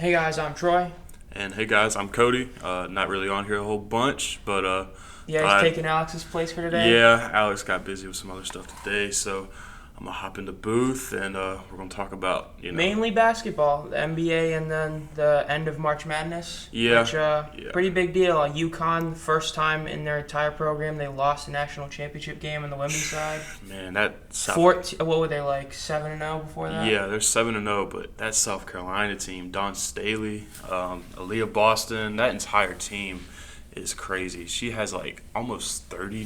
Hey guys, I'm Troy. And hey guys, I'm Cody. Not really on here a whole bunch, but Yeah, he's thought taking Alex's place for today. yeah, Alex got busy with some other stuff today, so I'm gonna hop in the booth and we're gonna talk about Mainly basketball, the NBA, and then the end of March Madness. yeah, Which, yeah, pretty big deal. UConn, first time in their entire program, they lost the national championship game on the women's side. man, that South 14, what were they, like 7-0 before that? yeah, they're 7-0, but that South Carolina team, Dawn Staley, Aaliyah Boston, that entire team is crazy. She has like almost 30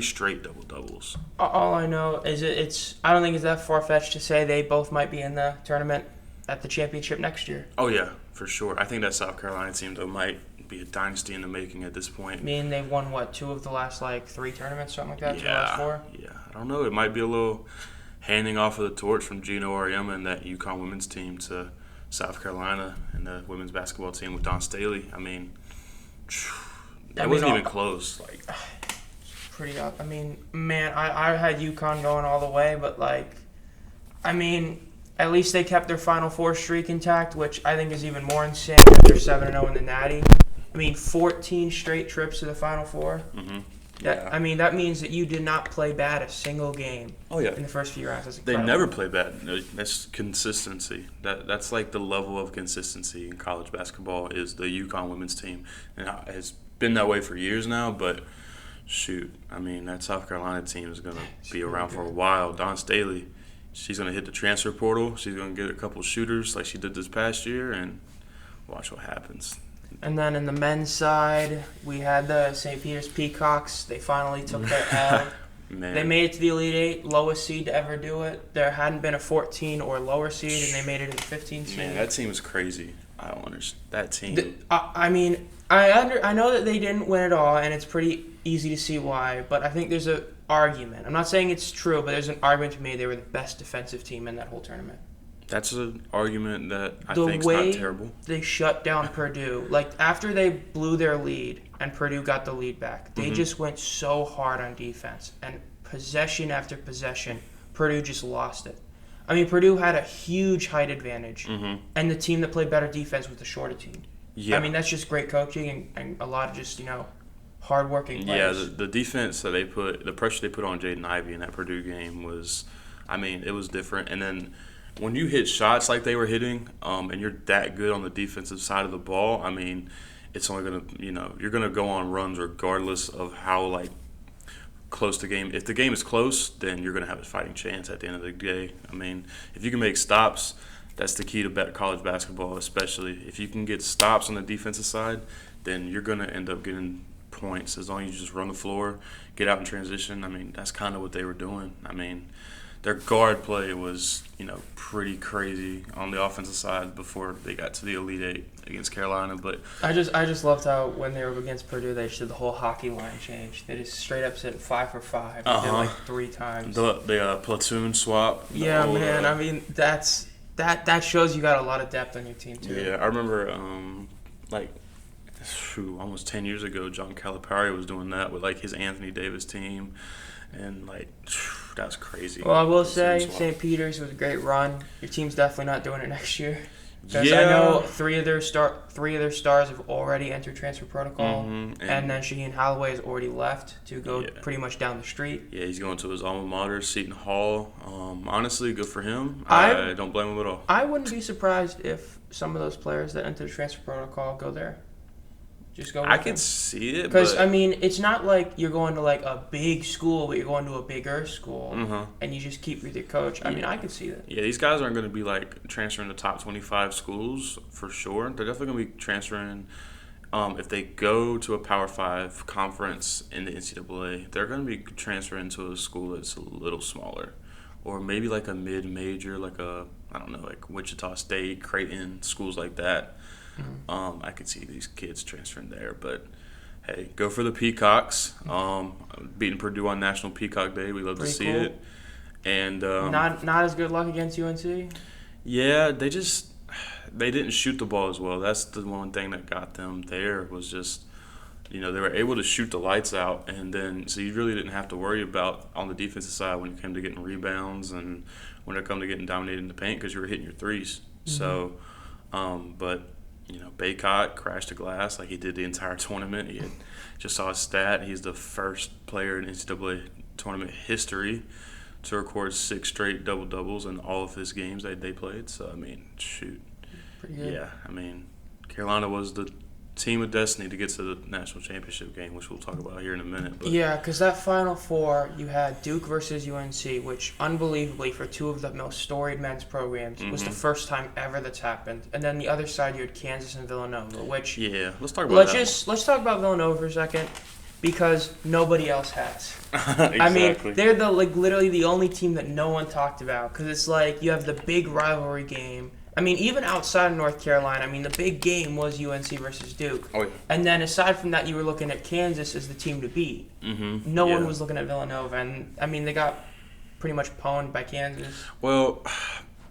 straight double doubles. All I know is it's. I don't think it's that far fetched to say they both might be in the tournament at the championship next year. Oh yeah, for sure. I think that South Carolina team though might be a dynasty in the making at this point. I mean, they've won what, two of the last like three tournaments, something like that. Two of the last four. Yeah. I don't know. It might be a little handing off of the torch from Gino Auriemma and that UConn women's team to South Carolina and the women's basketball team with Dawn Staley. I mean, wasn't even close. Like, pretty up. I mean, man, I had UConn going all the way, but like, I mean, at least they kept their Final Four streak intact, which I think is even more insane that they're 7-0 in the Natty. I mean, 14 straight trips to the Final Four. mm-hmm. I mean, that means that you did not play bad a single game. Oh yeah. In the first few rounds. That's They incredible. never play bad. No, that's consistency. That's like the level of consistency in college basketball is the UConn women's team, and it has been that way for years now. But shoot, I mean that South Carolina team is gonna be around for a while. Dawn Staley, she's gonna hit the transfer portal. She's gonna get a couple shooters like she did this past year, and watch what happens. And then in the men's side, we had the St. Peter's Peacocks. They finally took their L. Man, They made it to the Elite Eight, lowest seed to ever do it. There hadn't been a 14 or lower seed, and they made it to the 15 seed. man, that team is crazy. I don't understand that team. I mean, I know that they didn't win it all, and it's pretty easy to see why. But I think there's an argument. I'm not saying it's true, but there's an argument to me they were the best defensive team in that whole tournament. That's an argument that I The think is way not terrible. they shut down Purdue, like after they blew their lead and Purdue got the lead back, they just went so hard on defense, and possession after possession, Purdue just lost it. I mean, Purdue had a huge height advantage, and the team that played better defense was the shorter team. Yeah. I mean, that's just great coaching and a lot of just, hard-working Yeah, players. the defense that they put, the pressure they put on Jaden Ivey in that Purdue game was, I mean, it was different. And then when you hit shots like they were hitting, and you're that good on the defensive side of the ball, I mean, it's only gonna, you're gonna go on runs regardless of how like close the game. If the game is close, then you're gonna have a fighting chance at the end of the day. I mean, if you can make stops, that's the key to college basketball, especially if you can get stops on the defensive side, then you're gonna end up getting points as long as you just run the floor, get out in transition. I mean, that's kind of what they were doing. I mean, their guard play was, pretty crazy on the offensive side before they got to the Elite Eight against Carolina. But I just loved how when they were against Purdue, they just did the whole hockey line change. They just straight up said 5 for 5. They did like 3 times. the platoon swap. Yeah, whole, man. I mean, that shows you got a lot of depth on your team too. Yeah, I remember almost 10 years ago, John Calipari was doing that with like his Anthony Davis team, and like that was crazy. Well, I will say Platoon swap. St. Peter's was a great run. Your team's definitely not doing it next year. Because Yeah. I know three of their stars have already entered transfer protocol, Mhm, and then Shaheen Holloway has already left to go Yeah. pretty much down the street. Yeah, he's going to his alma mater, Seton Hall. Honestly, good for him. I- I don't blame him at all. I wouldn't be surprised if some of those players that enter the transfer protocol go there. Just go. I with can them. see it, Because, but I mean, it's not like you're going to, like, a big school, but you're going to a bigger school, and you just keep with your coach. I mean, I could see that. yeah, these guys aren't going to be like transferring to top 25 schools for sure. They're definitely going to be transferring. If they go to a Power 5 conference in the NCAA, they're going to be transferring to a school that's a little smaller, or maybe like a mid-major, like like Wichita State, Creighton, schools like that. I could see these kids transferring there, but hey, go for the Peacocks. Beating Purdue on National Peacock Day, we love Pretty to see cool. it. And Not as good luck against UNC. yeah, they didn't shoot the ball as well. That's the one thing that got them there was just they were able to shoot the lights out, and then so you really didn't have to worry about on the defensive side when it came to getting rebounds and when it come to getting dominated in the paint because you were hitting your threes. So But Baycott crashed the glass like he did the entire tournament. Just saw a stat. He's the first player in NCAA tournament history to record 6 straight double doubles in all of his games that they played. So shoot, Pretty good. yeah. Carolina was the team of destiny to get to the national championship game, which we'll talk about here in a minute. But Yeah, because that Final Four, you had Duke versus UNC, which unbelievably for two of the most storied men's programs was the first time ever that's happened. And then the other side, you had Kansas and Villanova, which yeah, let's talk about let's talk about Villanova for a second, because nobody else has. Exactly. I mean, they're literally the only team that no one talked about, because it's like you have the big rivalry game. I mean, even outside of North Carolina, the big game was UNC versus Duke. Oh, yeah. And then aside from that, you were looking at Kansas as the team to beat. Mm-hmm. No one was looking at Villanova. And, they got pretty much pwned by Kansas. Well,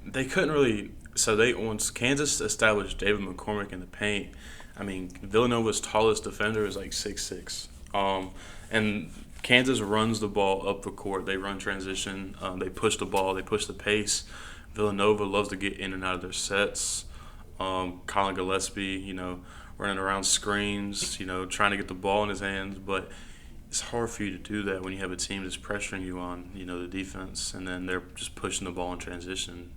they couldn't really. So once Kansas established David McCormick in the paint, Villanova's tallest defender is like 6'6". And Kansas runs the ball up the court. They run transition. They push the ball. They push the pace. Villanova loves to get in and out of their sets. Colin Gillespie, running around screens, trying to get the ball in his hands. But it's hard for you to do that when you have a team that's pressuring you on, the defense, and then they're just pushing the ball in transition.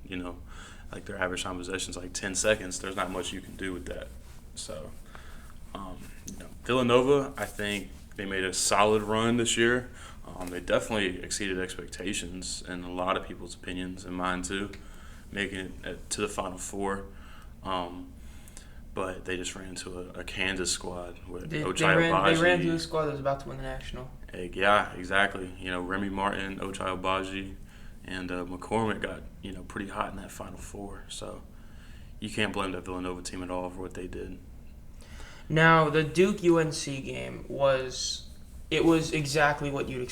Like their average time possession is like 10 seconds. There's not much you can do with that. So, Villanova, I think they made a solid run this year. They definitely exceeded expectations in a lot of people's opinions, and mine too, making it to the Final Four. But they just ran into a Kansas squad with Ochai Agbaji. They ran into a squad that was about to win the national. Yeah, exactly. Remy Martin, Ochai Agbaji, and McCormick got pretty hot in that Final Four. So you can't blame that Villanova team at all for what they did. Now the Duke UNC game was exactly what you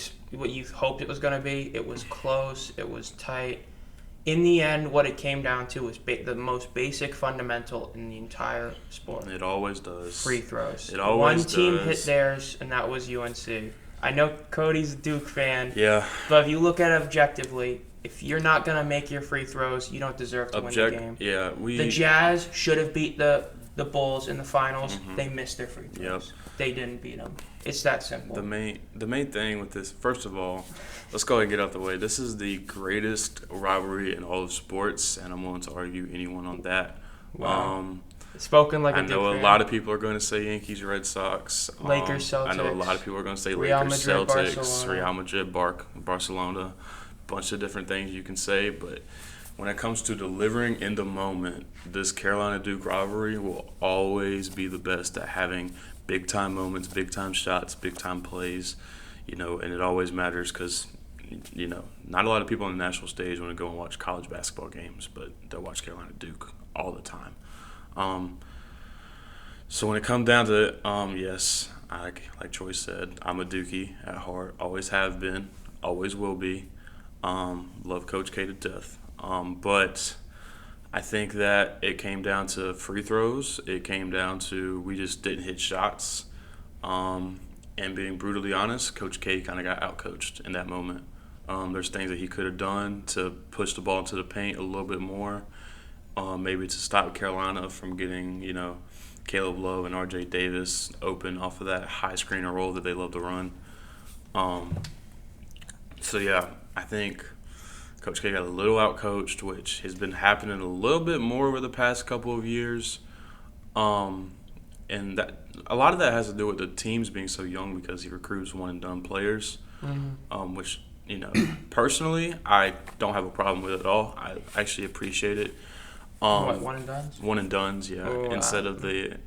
hoped it was going to be. It was close. It was tight. In the end, what it came down to was the most basic fundamental in the entire sport. It always does. Free throws. It always does. One team does. hit theirs, and that was UNC. I know Cody's a Duke fan. Yeah. But if you look at it objectively, if you're not going to make your free throws, you don't deserve to win the game. Yeah. The Jazz should have beat the Bulls in the finals. Mm-hmm. They missed their free throws. Yep. They didn't beat them. It's that simple. The main thing with this, first of all, let's go ahead and get out the way. This is the greatest rivalry in all of sports, and I'm willing to argue anyone on that. Wow. Spoken like a Duke fan. I know a lot of people are going to say Yankees, Red Sox. Lakers, Celtics. I know a lot of people are going to say Real Lakers, Madrid, Celtics, Barcelona. Real Madrid, Barcelona. A bunch of different things you can say, but when it comes to delivering in the moment, this Carolina-Duke rivalry will always be the best at having big-time moments, big-time shots, big-time plays, and it always matters because, not a lot of people on the national stage want to go and watch college basketball games, but they'll watch Carolina-Duke all the time. So when it comes down to it, yes, like Troy said, I'm a Dookie at heart, always have been, always will be. Love Coach K to death. But I think that it came down to free throws. It came down to we just didn't hit shots. And being brutally honest, Coach K kind of got outcoached in that moment. There's things that he could have done to push the ball into the paint a little bit more, maybe to stop Carolina from getting, Caleb Love and R.J. Davis open off of that high screener roll that they love to run. So, yeah, I think Coach K got a little outcoached, which has been happening a little bit more over the past couple of years. And that a lot of that has to do with the teams being so young because he recruits one-and-done players, which, personally, I don't have a problem with at all. I actually appreciate it. One and done? One and dones, yeah. Oh, wow. Instead of the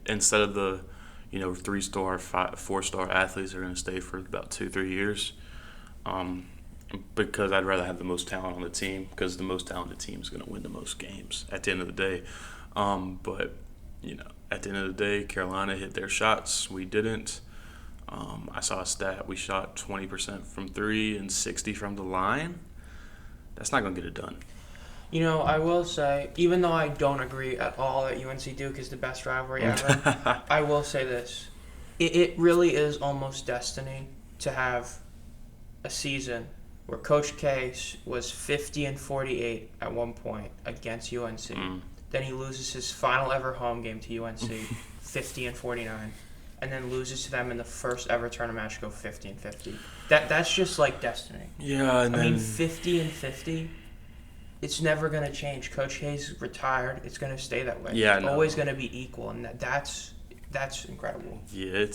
3-star, 4-star athletes are going to stay for about 2-3 years. Because I'd rather have the most talent on the team because the most talented team is going to win the most games at the end of the day. But at the end of the day, Carolina hit their shots. We didn't. I saw a stat. We shot 20% from 3 and 60 from the line. That's not going to get it done. I will say, even though I don't agree at all that UNC Duke is the best rivalry ever, I will say this. It really is almost destiny to have a season where Coach K was 50-48 at one point against UNC. Then he loses his final ever home game to UNC, 50-49, and then loses to them in the first ever tournament match, go 50-50. That's just like destiny. Yeah, and I mean, 50-50. It's never gonna change. Coach Hayes retired. It's gonna stay that way. Yeah, it's always gonna be equal, and that's incredible. Yeah,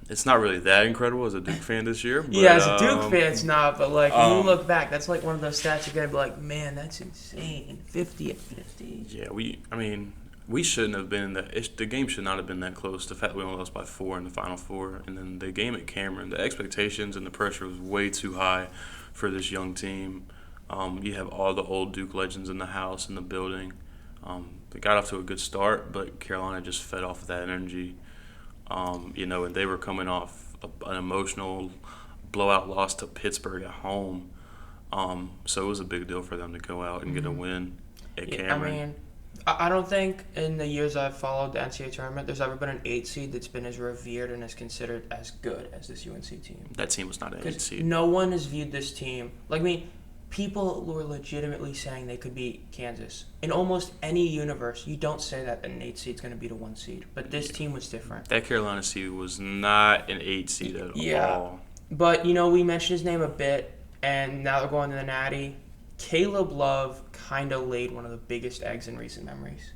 it's not really that incredible as a Duke fan this year. But, Yeah, as a Duke fan, it's not. But like when you look back, that's like one of those stats you're gonna be like, man, that's insane. 50-50. Yeah, we shouldn't have been in that. The game should not have been that close. The fact that we only lost by 4 in the Final Four, and then the game at Cameron, the expectations and the pressure was way too high for this young team. You have all the old Duke legends in the house, in the building. They got off to a good start, but Carolina just fed off of that energy. And they were coming off an emotional blowout loss to Pittsburgh at home. So it was a big deal for them to go out and get a win at Cameron. I mean, I don't think in the years I've followed the NCAA tournament, there's ever been an 8 seed that's been as revered and as considered as good as this UNC team. That team was not an 8 seed. No one has viewed this team. People were legitimately saying they could beat Kansas. In almost any universe, you don't say that an 8 seed's going to beat a 1 seed. But this team was different. That Carolina seed was not an 8 seed at all. But, we mentioned his name a bit, and now they're going to the Natty. Caleb Love kind of laid one of the biggest eggs in recent memories.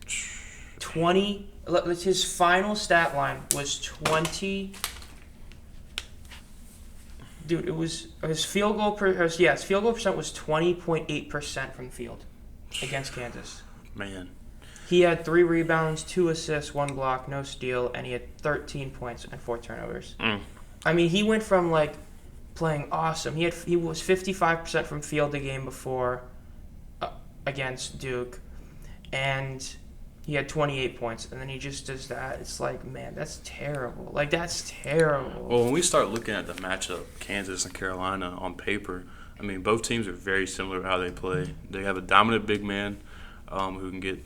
His final stat line was 20. Dude, his field goal percent was 20.8% from the field against Kansas. Man. He had 3 rebounds, 2 assists, 1 block, no steal, and he had 13 points and 4 turnovers. I mean, he went from playing awesome. He was 55% from field the game before against Duke, and he had 28 points, and then he just does that. It's like, man, that's terrible. That's terrible. Well, when we start looking at the matchup, Kansas and Carolina on paper, I mean, both teams are very similar to how they play. They have a dominant big man who can get,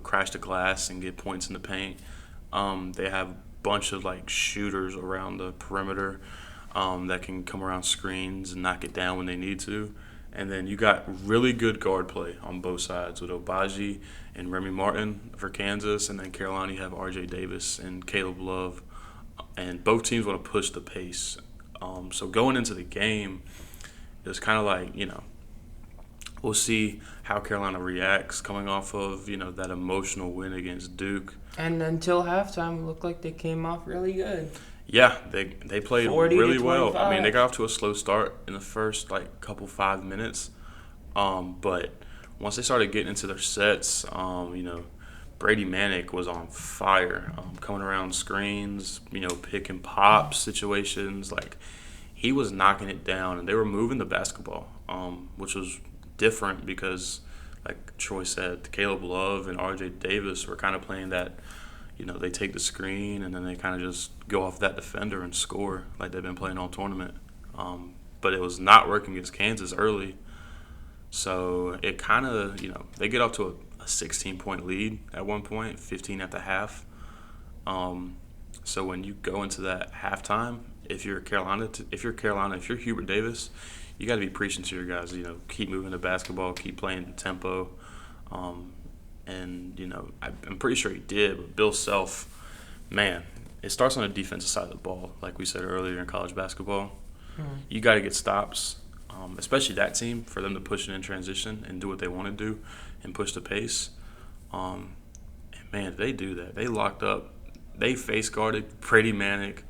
crash the glass and get points in the paint. They have a bunch of, shooters around the perimeter that can come around screens and knock it down when they need to. And then you got really good guard play on both sides with Obaji and Remy Martin for Kansas, and then Carolina you have R.J. Davis and Caleb Love, and both teams want to push the pace. So going into the game, it's kind of we'll see how Carolina reacts coming off of that emotional win against Duke. And until halftime, it looked like they came off really good. Yeah, they played really well. I mean, they got off to a slow start in the first couple 5 minutes, but once they started getting into their sets, Brady Manick was on fire, coming around screens, pick and pop situations. He was knocking it down, and they were moving the basketball, which was different because, like Troy said, Caleb Love and R.J. Davis were kind of playing that. They take the screen and then they kind of just go off that defender and score like they've been playing all tournament. But it was not working against Kansas early. So it kind of, they get up to a 16-point lead at one point, 15 at the half. So when you go into that halftime, if you're Hubert Davis, you got to be preaching to your guys, keep moving the basketball, keep playing the tempo. And, I'm pretty sure he did, but Bill Self, man, it starts on the defensive side of the ball, like we said earlier in college basketball. You got to get stops, especially that team, for them to push it in transition and do what they want to do and push the pace. And, man, they do that. They locked up. They face-guarded Brady Manick.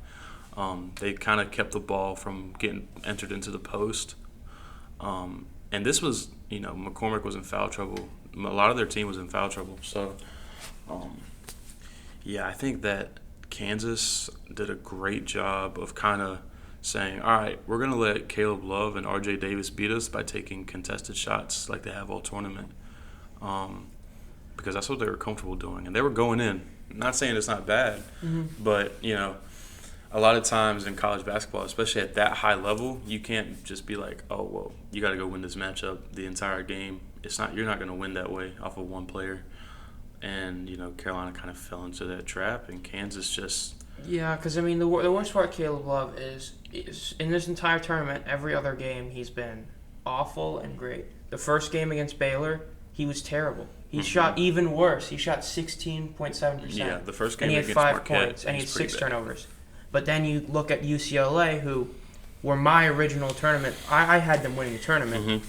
They kind of kept the ball from getting entered into the post. And this was, McCormick was in foul trouble. A lot of their team was in foul trouble. So, I think that Kansas did a great job of kind of saying, all right, we're going to let Caleb Love and R.J. Davis beat us by taking contested shots like they have all tournament, because that's what they were comfortable doing. And they were going in. I'm not saying it's not bad, but, a lot of times in college basketball, especially at that high level, you can't just be like, oh, well, you got to go win this matchup the entire game. You're not going to win that way off of one player. And, Carolina kind of fell into that trap, and Kansas just... Yeah, because, the worst part of Caleb Love is in this entire tournament, every other game he's been awful and great. The first game against Baylor, he was terrible. He shot even worse. He shot 16.7%. Yeah, the first game and he had against 5 Marquette, points, and he had he's pretty 6 bad. turnovers. But then you look at UCLA, who were my original tournament. I had them winning the tournament. Mm-hmm.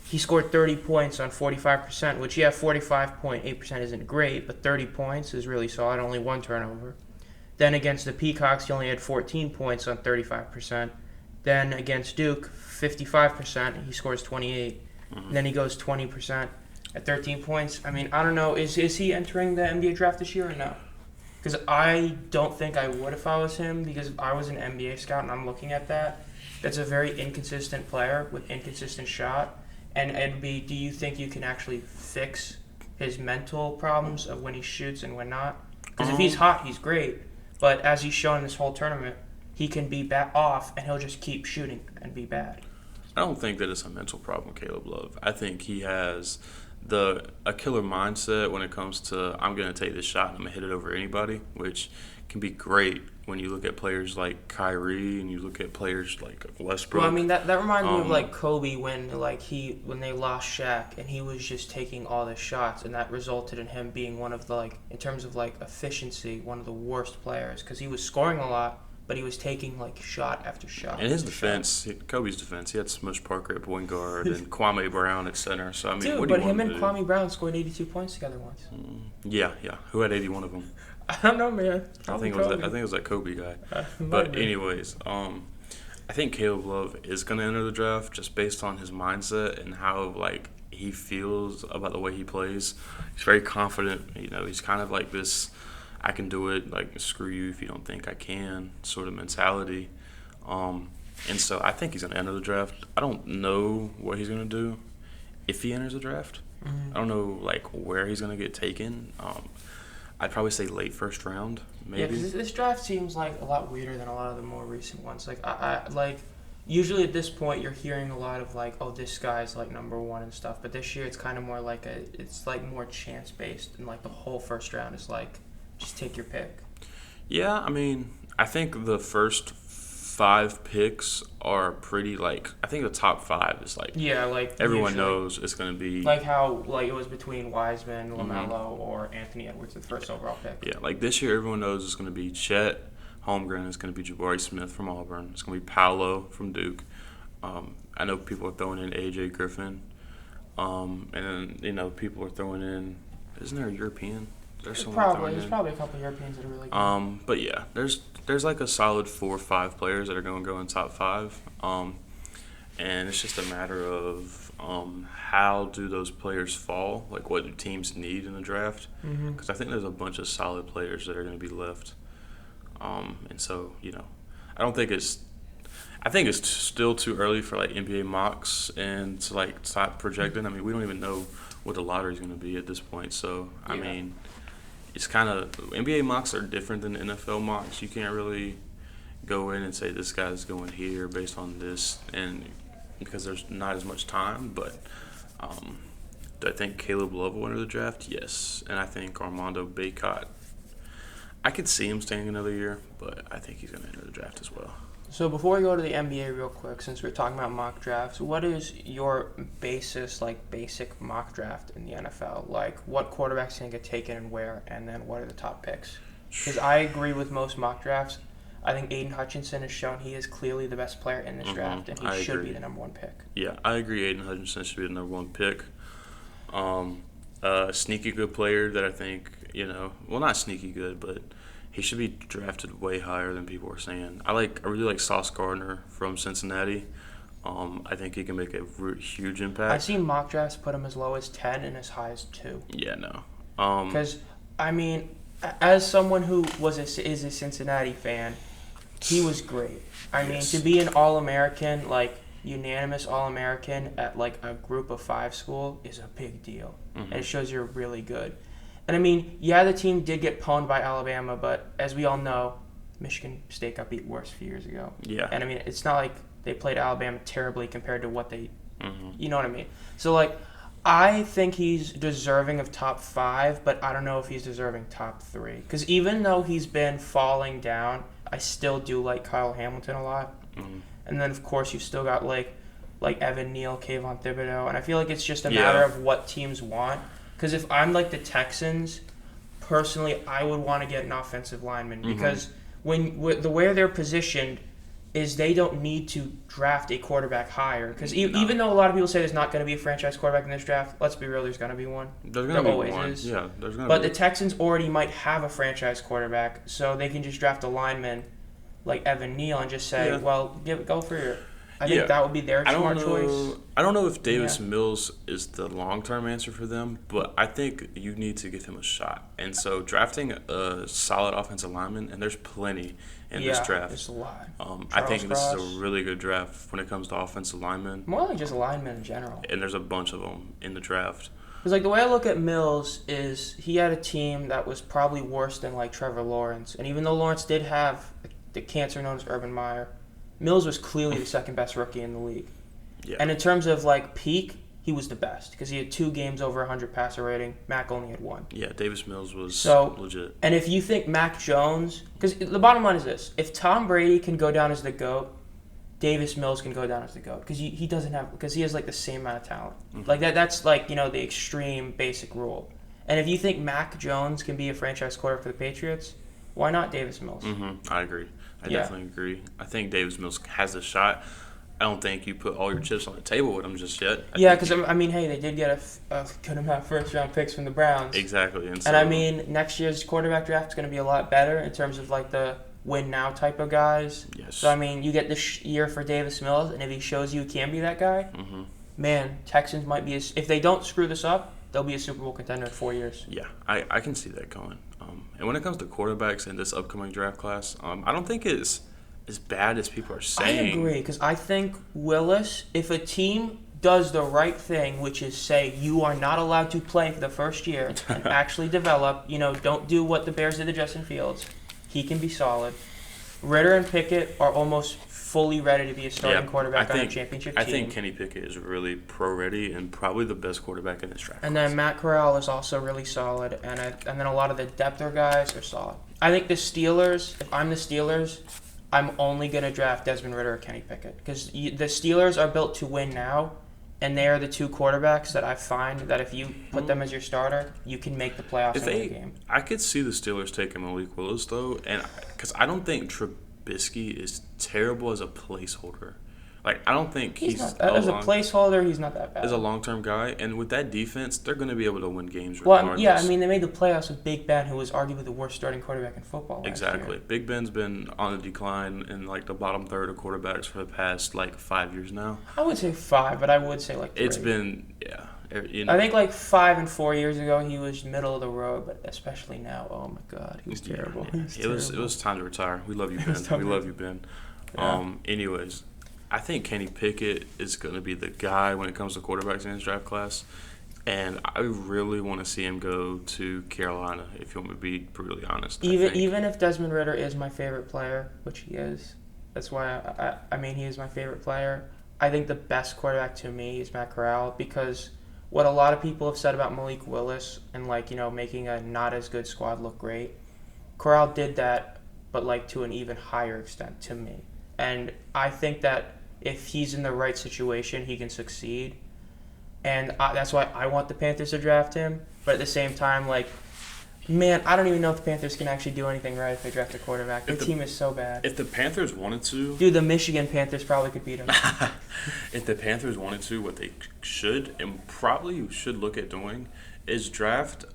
He scored 30 points on 45%, which, yeah, 45.8% isn't great, but 30 points is really solid, only 1 turnover. Then against the Peacocks, he only had 14 points on 35%. Then against Duke, 55%, he scores 28. And then he goes 20% at 13 points. I mean, I don't know. Is he entering the NBA draft this year or no? Because I don't think I would if I was him, because I was an NBA scout and I'm looking at that. That's a very inconsistent player with inconsistent shot. And it'd be, do you think you can actually fix his mental problems of when he shoots and when not? Because if he's hot, he's great. But as he's shown this whole tournament, he can be off and he'll just keep shooting and be bad. I don't think that it's a mental problem, Caleb Love. I think he has a killer mindset when it comes to, I'm going to take this shot and I'm going to hit it over anybody, which can be great when you look at players like Kyrie and you look at players like Westbrook. Well, I mean, that reminds me of like Kobe when they lost Shaq and he was just taking all the shots, and that resulted in him being one of the, like, in terms of like efficiency, one of the worst players, because he was scoring a lot, but he was taking like shot after shot. In his defense, Kobe's defense, he had Smush Parker at point guard and Kwame Brown at center. So I mean, Dude, what do you but him want and him to Kwame Brown scored 82 points together once. do? Yeah. Who had 81 of them? I don't know, man. I think it was that Kobe guy. But anyways, I think Caleb Love is going to enter the draft just based on his mindset and how, like, he feels about the way he plays. He's very confident. You know, he's kind of like this, I can do it, like, screw you if you don't think I can sort of mentality. And so I think he's going to enter the draft. I don't know what he's going to do if he enters the draft. I don't know, like, where he's going to get taken. I'd probably say late first round, maybe. Yeah, because this draft seems like a lot weirder than a lot of the more recent ones. Like, I like, usually at this point you're hearing a lot of like, oh, this guy's like number one and stuff. But this year it's kind of more like it's like more chance based, and like the whole first round is like, just take your pick. Yeah, I mean, I think the first 5 picks are pretty, like, I think the top 5 is like, Yeah, like everyone usually. knows it's going to be. Like how like it was between Wiseman, LaMelo, or Anthony Edwards, the first overall pick. Yeah, like this year everyone knows it's going to be Chet Holmgren, it's going to be Jabari Smith from Auburn, it's going to be Paolo from Duke. I know people are throwing in A.J. Griffin. And then, you know, people are throwing in, isn't there a European? There's There's someone throwing in. probably a couple Europeans that are really good. But yeah, there's like a solid 4 or 5 players that are going to go in top 5. And it's just a matter of how do those players fall, like what do teams need in the draft? Because I think there's a bunch of solid players that are going to be left. And so, you know, I think it's still too early for like NBA mocks and to like start projecting. I mean, we don't even know what the lottery is going to be at this point. So, I mean, it's kind of, NBA mocks are different than NFL mocks. You can't really go in and say this guy's going here based on this, and because there's not as much time. But do I think Caleb Love will enter the draft? Yes. And I think Armando Bacot, I could see him staying another year, but I think he's going to enter the draft as well. So before we go to the NBA real quick, since we're talking about mock drafts, what is your basic mock draft in the NFL? Like, what quarterback's going to get taken and where, and then what are the top picks? Because I agree with most mock drafts. I think Aiden Hutchinson has shown he is clearly the best player in this draft, and he should be the number 1 pick. Yeah, I agree. Aiden Hutchinson should be the number 1 pick. Sneaky good player that I think, you know, well, not sneaky good, but he should be drafted way higher than people are saying. I really like Sauce Gardner from Cincinnati. I think he can make a huge impact. I've seen mock drafts put him as low as 10 and as high as 2. Yeah, no. Because, I mean, as someone who is a Cincinnati fan, he was great. I mean, to be an All-American, like unanimous All-American at like a group of 5 school is a big deal. And it shows you're really good. And I mean, yeah, the team did get pwned by Alabama, but as we all know, Michigan State got beat worse a few years ago. Yeah. And I mean, it's not like they played Alabama terribly compared to what they, you know what I mean? So like, I think he's deserving of top 5, but I don't know if he's deserving top 3. Because even though he's been falling down, I still do like Kyle Hamilton a lot. And then, of course, you've still got like Evan Neal, Kayvon Thibodeau. And I feel like it's just a matter of what teams want. Because if I'm like the Texans, personally, I would want to get an offensive lineman because the way they're positioned is they don't need to draft a quarterback higher. Because even though a lot of people say there's not going to be a franchise quarterback in this draft, let's be real, there's going to be one. There's going to be always one. is. Yeah, there's going to be. But the Texans already might have a franchise quarterback, so they can just draft a lineman like Evan Neal and just say, well, go for your... I think that would be their smart choice. I don't know if Davis Mills is the long-term answer for them, but I think you need to give him a shot. And so drafting a solid offensive lineman, and there's plenty in this draft. There's a lot. I think this is a really good draft when it comes to offensive linemen. More like just linemen in general. And there's a bunch of them in the draft. Because like the way I look at Mills is he had a team that was probably worse than like Trevor Lawrence. And even though Lawrence did have the cancer known as Urban Meyer, Mills was clearly the second best rookie in the league. Yeah. And in terms of like peak, he was the best because he had 2 games over 100 passer rating. Mac only had 1. Yeah, Davis Mills was legit. And if you think Mac Jones, because the bottom line is this: if Tom Brady can go down as the GOAT, Davis Mills can go down as the GOAT because he doesn't have because he has like the same amount of talent. Like that's like the extreme basic rule. And if you think Mac Jones can be a franchise quarterback for the Patriots, why not Davis Mills? I agree. I definitely agree. I think Davis Mills has a shot. I don't think you put all your chips on the table with him just yet. Because hey, they did get a good amount of first-round picks from the Browns. Exactly. And next year's quarterback draft is going to be a lot better in terms of like the win-now type of guys. Yes. So, you get this year for Davis Mills, and if he shows you he can be that guy, man, Texans might be if they don't screw this up, they'll be a Super Bowl contender in 4 years. Yeah, I can see that going. And when it comes to quarterbacks in this upcoming draft class, I don't think it's as bad as people are saying. I agree, because I think Willis, if a team does the right thing, which is say you are not allowed to play for the first year and actually develop, don't do what the Bears did to Justin Fields, he can be solid. Ritter and Pickett are almost fully ready to be a starting quarterback on a championship team. I think Kenny Pickett is really pro-ready and probably the best quarterback in this draft. And then Matt Corral is also really solid, and then a lot of the depther guys are solid. I think the Steelers, if I'm the Steelers, I'm only going to draft Desmond Ritter or Kenny Pickett because the Steelers are built to win now, and they are the 2 quarterbacks that I find that if you put them as your starter, you can make the playoffs in the game. I could see the Steelers taking Malik Willis, though, and because I don't think Trubisky is terrible as a placeholder. Like, I don't think he's not, as a placeholder, he's not that bad. As a long-term guy, and with that defense, they're going to be able to win games regardless. Well, they made the playoffs with Big Ben, who was arguably the worst starting quarterback in football last Exactly. year. Big Ben's been on a decline in, like, the bottom third of quarterbacks for the past, 5 years now. I would say 5, but I would say, 3. It's been, I think, 5 and 4 years ago, he was middle of the road, but especially now, oh, my God, he was terrible. Yeah. It was time to retire. We love you, Ben. We love you, Ben. Yeah. Anyways, I think Kenny Pickett is going to be the guy when it comes to quarterbacks in his draft class. And I really want to see him go to Carolina, if you want me to be brutally honest. Even if Desmond Ritter is my favorite player, which he is, that's why he is my favorite player. I think the best quarterback to me is Matt Corral because what a lot of people have said about Malik Willis and making a not as good squad look great, Corral did that, but to an even higher extent to me. And I think that if he's in the right situation, he can succeed. And that's why I want the Panthers to draft him. But at the same time, I don't even know if the Panthers can actually do anything right if they draft a quarterback. Their team is so bad. If the Panthers wanted to... Dude, the Michigan Panthers probably could beat them. If the Panthers wanted to, what they should and probably should look at doing is draft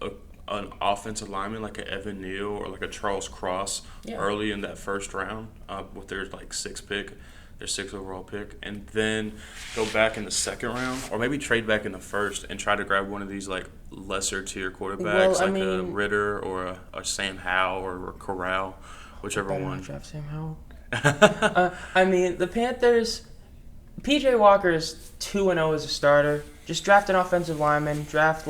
an offensive lineman like an Evan Neal or like a Charles Cross early in that first round with their 6th pick. Their 6th overall pick, and then go back in the 2nd round, or maybe trade back in the 1st and try to grab one of these lesser tier quarterbacks, a Ritter or a Sam Howell or a Corral, whichever one. Draft Sam Howell. The Panthers. PJ Walker is 2-0 as a starter. Just draft an offensive lineman. Draft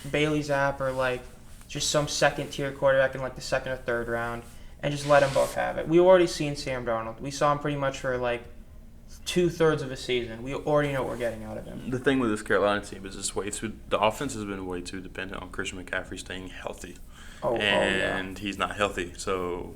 Bailey Zapp or just some 2nd tier quarterback in the 2nd or 3rd round. And just let them both have it. We've already seen Sam Darnold. We saw him pretty much for 2/3 of a season. We already know what we're getting out of him. The thing with this Carolina team is the offense has been way too dependent on Christian McCaffrey staying healthy. He's not healthy. So,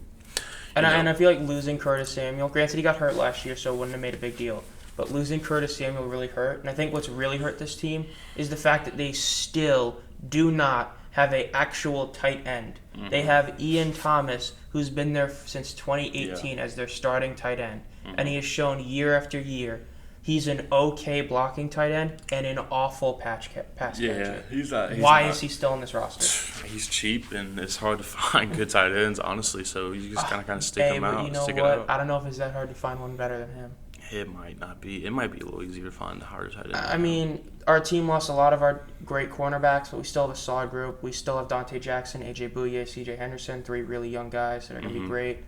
and I feel like losing Curtis Samuel. Granted, he got hurt last year, so it wouldn't have made a big deal. But losing Curtis Samuel really hurt. And I think what's really hurt this team is the fact that they still do not have a actual tight end. They have Ian Thomas, who's been there since 2018 as their starting tight end, and he has shown year after year he's an okay blocking tight end and an awful pass catcher. He's Why is he still on this roster? He's cheap, and it's hard to find good tight ends, honestly. So you just kind of stick him but out. you know stick what? It out. I don't know if it's that hard to find one better than him. It might not be. It might be a little easier to find the harder tight end. I mean, our team lost a lot of our great cornerbacks, but we still have a solid group. We still have Dante Jackson, AJ Bouye, CJ Henderson, 3 really young guys that are going to be great.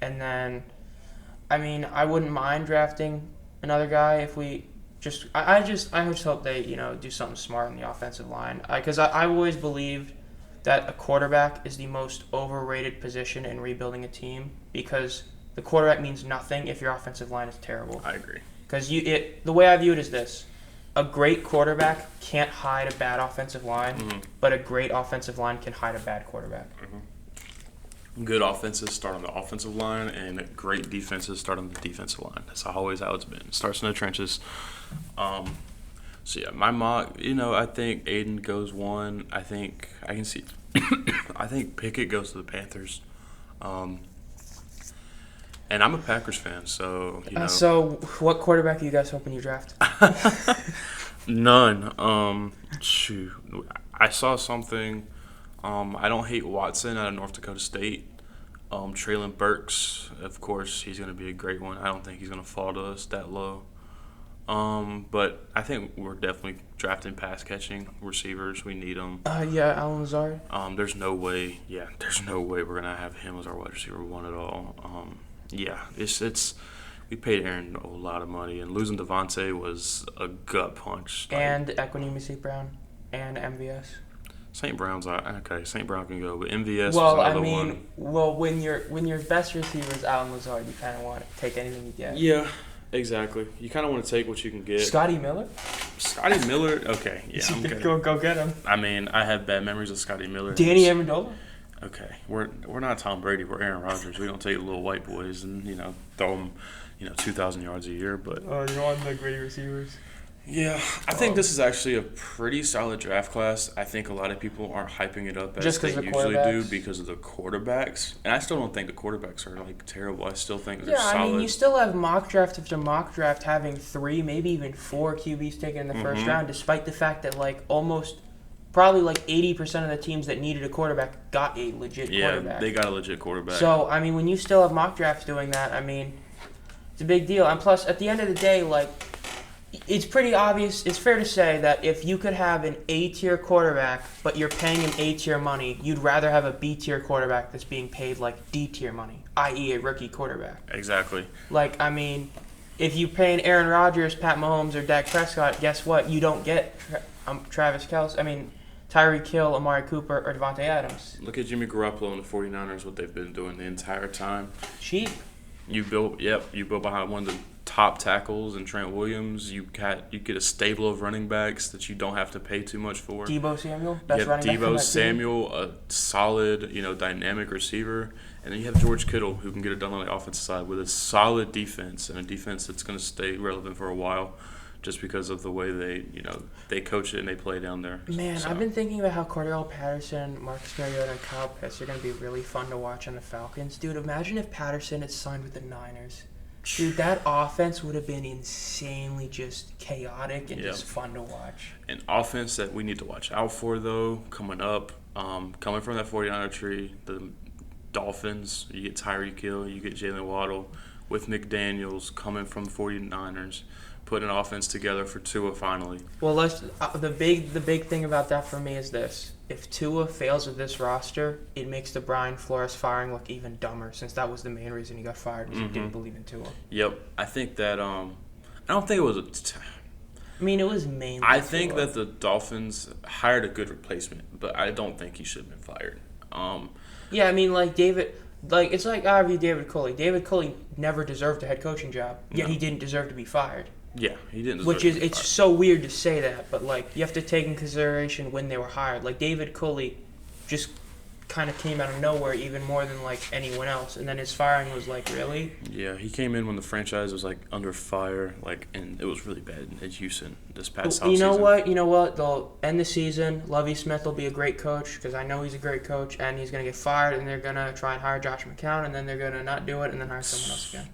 And then, I mean, I wouldn't mind drafting another guy if we just – I just hope they, do something smart in the offensive line. Because I always believed that a quarterback is the most overrated position in rebuilding a team because – the quarterback means nothing if your offensive line is terrible. I agree. Because the way I view it is this. A great quarterback can't hide a bad offensive line, but a great offensive line can hide a bad quarterback. Good offenses start on the offensive line, and great defenses start on the defensive line. That's always how it's been. It starts in the trenches. My mock, I think Aiden goes 1. I think I can see I think Pickett goes to the Panthers. And I'm a Packers fan, so, So, what quarterback are you guys hoping you draft? None. I saw something. I don't hate Watson out of North Dakota State. Traylon Burks, of course, he's going to be a great one. I don't think he's going to fall to us that low. But I think we're definitely drafting pass-catching receivers. We need them. Allen Lazard. There's no way we're going to have him as our wide receiver 1 at all. It's we paid Aaron a lot of money, and losing Devontae was a gut punch. And Equineme St. Brown and MVS. St. Brown's okay. St. Brown can go, but MVS Well, was another one. Well, when your best receiver is Allen Lazard, you kind of want to take anything you get. Yeah, exactly. You kind of want to take what you can get. Scotty Miller. Okay, yeah, I'm good. Go get him. I mean, I have bad memories of Scotty Miller. Danny Amendola. Okay, we're not Tom Brady. We're Aaron Rodgers. We don't take little white boys and throw them 2,000 yards a year. But you want the great receivers. Yeah, I think this is actually a pretty solid draft class. I think a lot of people aren't hyping it up as they usually do because of the quarterbacks. And I still don't think the quarterbacks are terrible. I still think they're solid. I mean, you still have mock draft after mock draft having 3, maybe even 4 QBs taken in the first round, despite the fact that probably 80% of the teams that needed a quarterback got a legit quarterback. Yeah, they got a legit quarterback. So, I mean, when you still have mock drafts doing that, I mean, it's a big deal. And plus, at the end of the day, it's pretty obvious. It's fair to say that if you could have an A-tier quarterback, but you're paying him A-tier money, you'd rather have a B-tier quarterback that's being paid D-tier money, i.e. a rookie quarterback. Exactly. I mean, if you pay an Aaron Rodgers, Pat Mahomes, or Dak Prescott, guess what? You don't get Travis Kelce. I mean, Tyreek Hill, Amari Cooper, or Devontae Adams. Look at Jimmy Garoppolo and the 49ers, what they've been doing the entire time. Cheap. You built behind one of the top tackles in Trent Williams. You get a stable of running backs that you don't have to pay too much for. Deebo Samuel, best running back. Deebo Samuel, a solid, dynamic receiver. And then you have George Kittle, who can get it done on the offensive side with a solid defense and a defense that's going to stay relevant for a while. Just because of the way they coach it and they play down there. Man, I've been thinking about how Cordell Patterson, Marcus Mariota, and Kyle Pitts are going to be really fun to watch on the Falcons. Dude, imagine if Patterson had signed with the Niners. Dude, that offense would have been insanely just chaotic and just fun to watch. An offense that we need to watch out for, though, coming up, coming from that 49er tree, the Dolphins, you get Tyreek Hill, you get Jalen Waddle, with McDaniels coming from the 49ers. Putting an offense together for Tua finally. Well, the big thing about that for me is this: if Tua fails with this roster, it makes the Brian Flores firing look even dumber, since that was the main reason he got fired, because he didn't believe in Tua. Yep, I think that I don't think it was. I mean, it was mainly. I think that the Dolphins hired a good replacement, but I don't think he should have been fired. Yeah, I mean, it's like I view David Culley. David Culley never deserved a head coaching job, yet he didn't deserve to be fired. Yeah, he didn't. It's so weird to say that, but you have to take in consideration when they were hired. David Culley just kind of came out of nowhere even more than like anyone else. And then his firing was like, really? Yeah, he came in when the franchise was like under fire, like, and it was really bad in Houston this past offseason. You know what? You know what? They'll end the season. Lovie Smith will be a great coach because I know he's a great coach, and he's gonna get fired, and they're gonna try and hire Josh McCown, and then they're gonna not do it, and then hire someone else again.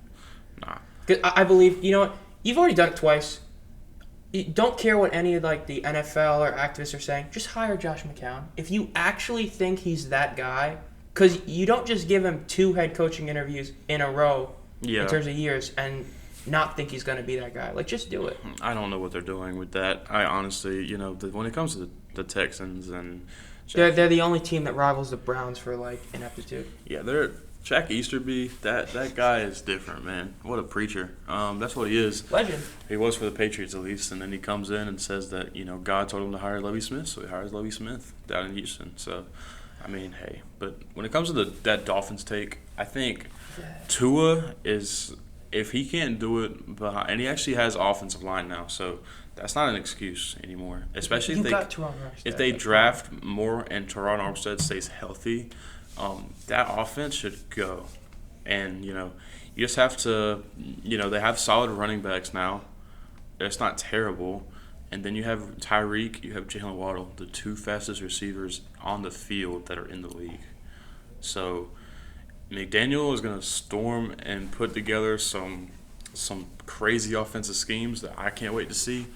Nah. 'Cause I believe, you know what? You've already done it twice. You don't care what any of like the NFL or activists are saying. Just hire Josh McCown if you actually think he's that guy. Because you don't just give him 2 head coaching interviews in a row Yeah. in terms of years and not think he's going to be that guy. Like, just do it. I don't know what they're doing with that. I honestly, when it comes to the Texans and They're the only team that rivals the Browns for like ineptitude. yeah, they're Jack Easterby. That guy is different, man. What a preacher. That's what he is. Legend. He was for the Patriots at least, and then he comes in and says that God told him to hire Lovie Smith, so he hires Lovie Smith down in Houston. So, I mean, hey, but when it comes to that Dolphins take, I think Tua is, if he can't do it behind, and he actually has offensive line now, so that's not an excuse anymore. Especially if they draft more and Teron Armstead stays healthy, that offense should go. And you just have to, they have solid running backs now. It's not terrible. And then you have Tyreek, you have Jalen Waddle, the 2 fastest receivers on the field that are in the league. So McDaniel is going to storm and put together some crazy offensive schemes that I can't wait to see.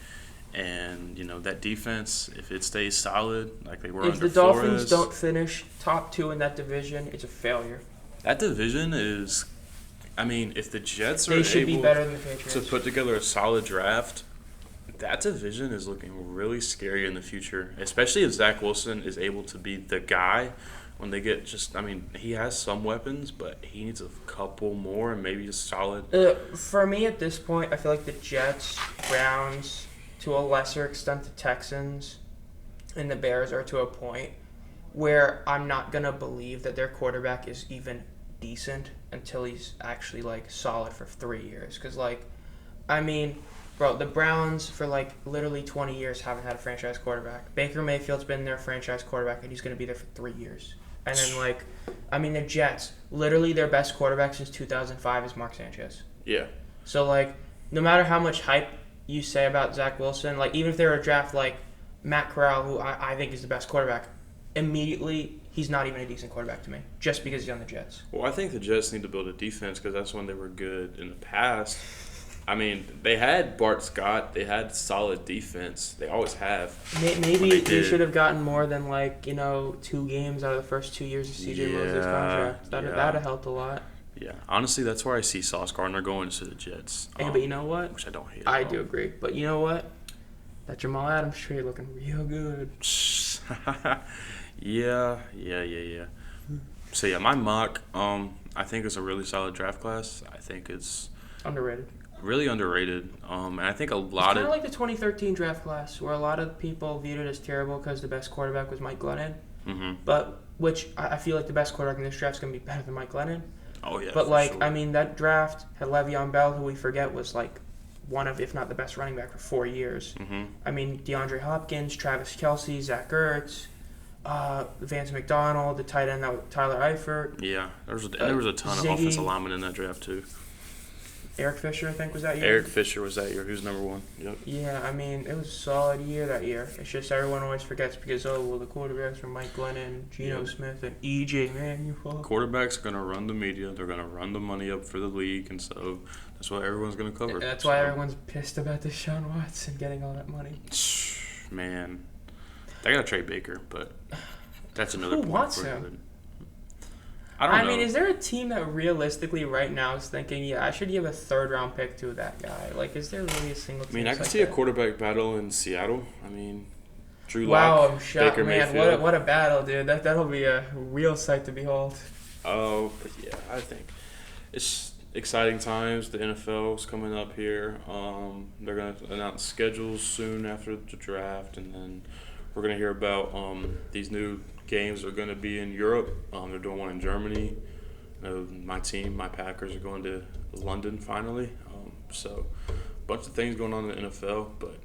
And, that defense, if it stays solid like they were under Flores. If the Dolphins don't finish top 2 in that division, it's a failure. That division is, if the Jets are They should be able better than the Patriots. to put together a solid draft, that division is looking really scary in the future, especially if Zach Wilson is able to be the guy when they get he has some weapons, but he needs a couple more and maybe a solid. For me at this point, I feel like the Jets, Browns, to a lesser extent the Texans, and the Bears are to a point where I'm not going to believe that their quarterback is even decent until he's actually, solid for 3 years. Because, bro, the Browns for, literally 20 years haven't had a franchise quarterback. Baker Mayfield's been their franchise quarterback, and he's going to be there for 3 years. And then, the Jets, literally their best quarterback since 2005 is Mark Sanchez. Yeah. So, no matter how much hype you say about Zach Wilson, even if they were to draft, Matt Corral, who I think is the best quarterback, immediately he's not even a decent quarterback to me, just because he's on the Jets. Well, I think the Jets need to build a defense because that's when they were good in the past. They had Bart Scott. They had solid defense. They always have. Maybe they should have gotten more than 2 games out of the first 2 years of CJ Mosley's contract. That would have helped a lot. Yeah, honestly, that's where I see Sauce Gardner going to the Jets. Hey, but you know what? Which I don't hate. I do agree, but you know what? That Jamal Adams trade looking real good. Yeah. So yeah, my mock, I think it's a really solid draft class. I think it's underrated. Really underrated. And I think a lot it's kind of like the 2013 draft class, where a lot of people viewed it as terrible because the best quarterback was Mike Glennon. Mm-hmm. But which I feel like the best quarterback in this draft is going to be better than Mike Glennon. Oh yeah. But sure. That draft had Le'Veon Bell, who we forget was one of, if not the best running back for 4 years. Mm-hmm. DeAndre Hopkins, Travis Kelce, Zach Ertz, Vance McDonald, the tight end Tyler Eifert. Yeah, there was a ton of offensive linemen in that draft too. Eric Fisher, I think, was that year. Eric Fisher was that year. Who's number 1? Yep. Yeah, it was a solid year that year. It's just everyone always forgets because, the quarterbacks were Mike Glennon, Geno Smith, and E.J. Manuel. Quarterbacks are going to run the media. They're going to run the money up for the league, and so that's what everyone's going to cover. And that's why everyone's pissed about Deshaun Watson getting all that money. Man, they got to trade Baker, but that's another point. Who wants him? I don't know. Is there a team that realistically right now is thinking, I should give a 3rd-round pick to that guy? Is there really a single team? I can see a quarterback battle in Seattle. Drew Lock, wow, I'm shocked, Baker man. Mayfield. What a battle, dude. That'll be a real sight to behold. Oh, but yeah, I think it's exciting times. The NFL is coming up here. They're going to announce schedules soon after the draft, and then we're going to hear about these new games are going to be in Europe. They're doing one in Germany. My team, my Packers, are going to London finally. So a bunch of things going on in the NFL, but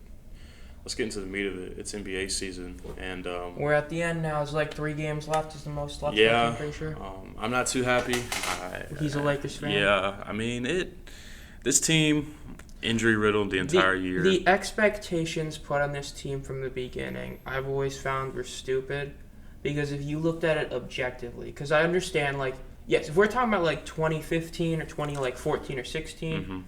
let's get into the meat of it. It's NBA season, and We're at the end now. There's like 3 games left. Is the most left. yeah, I'm pretty sure. I'm not too happy. He's a Lakers fan. Yeah, I mean this team injury riddled the entire year. The expectations put on this team from the beginning, I've always found were stupid, because if you looked at it objectively, because I understand, like, yes, if we're talking about like 2015 or 2014 or 16,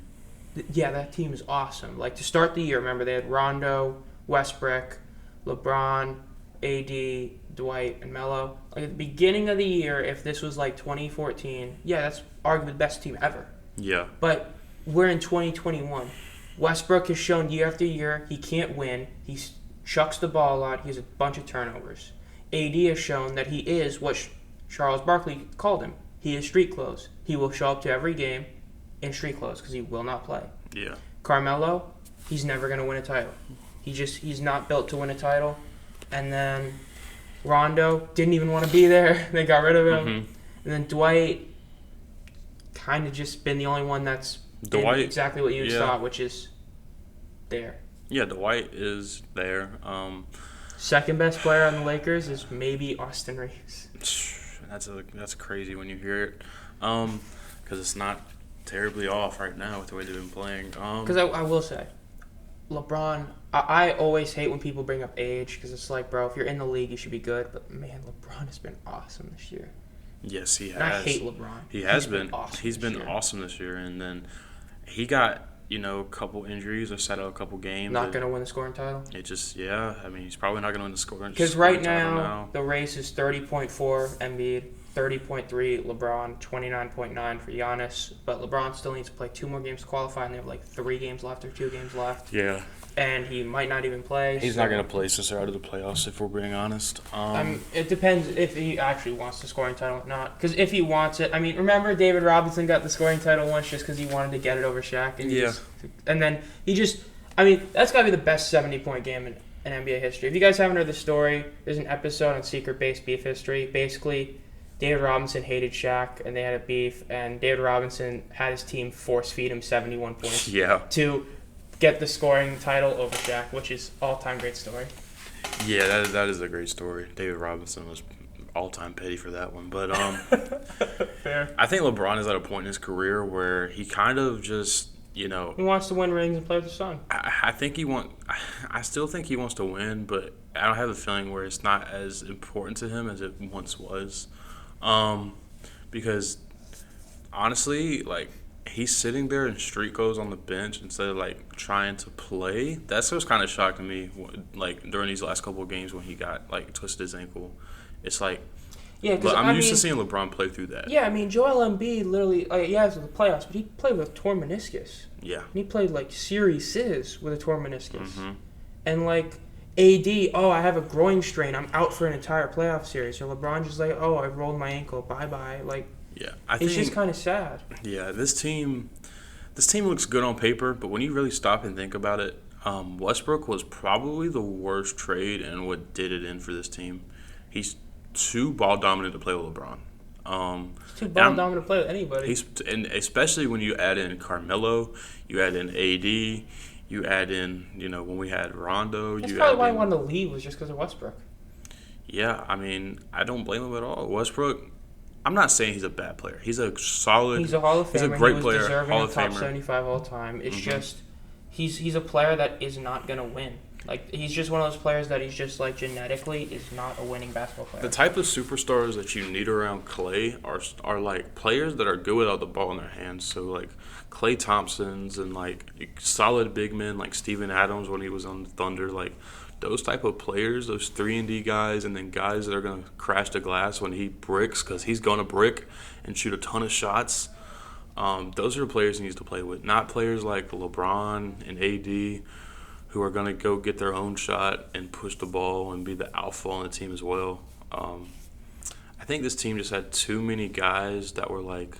yeah, that team is awesome. Like, to start the year, remember they had Rondo, Westbrook, LeBron, AD, Dwight, and Melo. Like, at the beginning of the year, if this was like 2014, yeah, that's arguably the best team ever. Yeah. But we're in 2021. Westbrook has shown year after year he can't win. He chucks the ball a lot. He has a bunch of turnovers. AD has shown that he is what Charles Barkley called him. He is street clothes. He will show up to every game in street clothes because he will not play. Yeah. Carmelo, he's never going to win a title. He's not built to win a title. And then Rondo didn't even want to be there. They got rid of him. And then Dwight kind of just been the only one that's Dwight, exactly what you thought, which is there. Yeah, Dwight is there. Second best player on the Lakers is maybe Austin Reeves. That's crazy when you hear it, because it's not terribly off right now with the way they've been playing. Because I will say, LeBron, I always hate when people bring up age, because it's like, bro, if you're in the league, you should be good. But man, LeBron has been awesome this year. Yes, he has. And I hate LeBron. He has been. Awesome. He's been awesome this year, and then he got a couple injuries or sat out a couple games. Not going to win the scoring title. It just I mean he's probably not going to win the scoring. Because right now the race is 30.4 Embiid, 30.3 LeBron, 29.9 for Giannis. But LeBron still needs to play 2 more games to qualify, and they have like 3 games left or 2 games left. Yeah. And he might not even play. He's not going to play since they're out of the playoffs, if we're being honest. It depends if he actually wants the scoring title or not. Because if he wants it, I mean, remember David Robinson got the scoring title once just because he wanted to get it over Shaq? And then I mean, that's got to be the best 70-point game in NBA history. If you guys haven't heard the story, there's an episode on Secret Base Beef History. Basically, David Robinson hated Shaq, and they had a beef, and David Robinson had his team force-feed him 71 points to get the scoring title over Shaq, which is all-time great story. Yeah, that is a great story. David Robinson was all-time petty for that one. But Fair. I think LeBron is at a point in his career where he kind of just, he wants to win rings and play with his son. I still think he wants to win, but I don't have a feeling where it's not as important to him as it once was. Because honestly, like, he's sitting there in street clothes on the bench instead of like trying to play. That's what's kind of shocking me. Like during these last couple of games when he got like twisted his ankle, it's like, yeah, I'm used to seeing LeBron play through that. Yeah, I mean Joel Embiid literally, it's the playoffs, but he played with a torn meniscus. Yeah, and he played like series with a torn meniscus, and like AD, I have a groin strain, I'm out for an entire playoff series. Or LeBron just like, I rolled my ankle, bye. Like. Yeah, it's just kind of sad. Yeah, this team looks good on paper, but when you really stop and think about it, Westbrook was probably the worst trade and what did it in for this team. He's too ball dominant to play with LeBron. He's too ball dominant to play with anybody. And especially when you add in Carmelo, you add in AD, you add in when we had Rondo. That's probably why I wanted to leave, was just because of Westbrook. Yeah, I mean I don't blame him at all. Westbrook. I'm not saying he's a bad player. He's a solid. He's a Hall of Famer. He's a great player. Deserving Hall of of top Famer. 75 all time. It's just he's a player that is not gonna win. Like he's just one of those players that he's just like genetically is not a winning basketball player. The type of superstars that you need around Klay are like players that are good without the ball in their hands. So like Klay Thompson's and like solid big men like Steven Adams when he was on the Thunder, like. Those type of players, those 3-and-D guys, and then guys that are going to crash the glass when he bricks, because he's going to brick and shoot a ton of shots. Those are the players he needs to play with, not players like LeBron and AD who are going to go get their own shot and push the ball and be the alpha on the team as well. I think this team just had too many guys that were like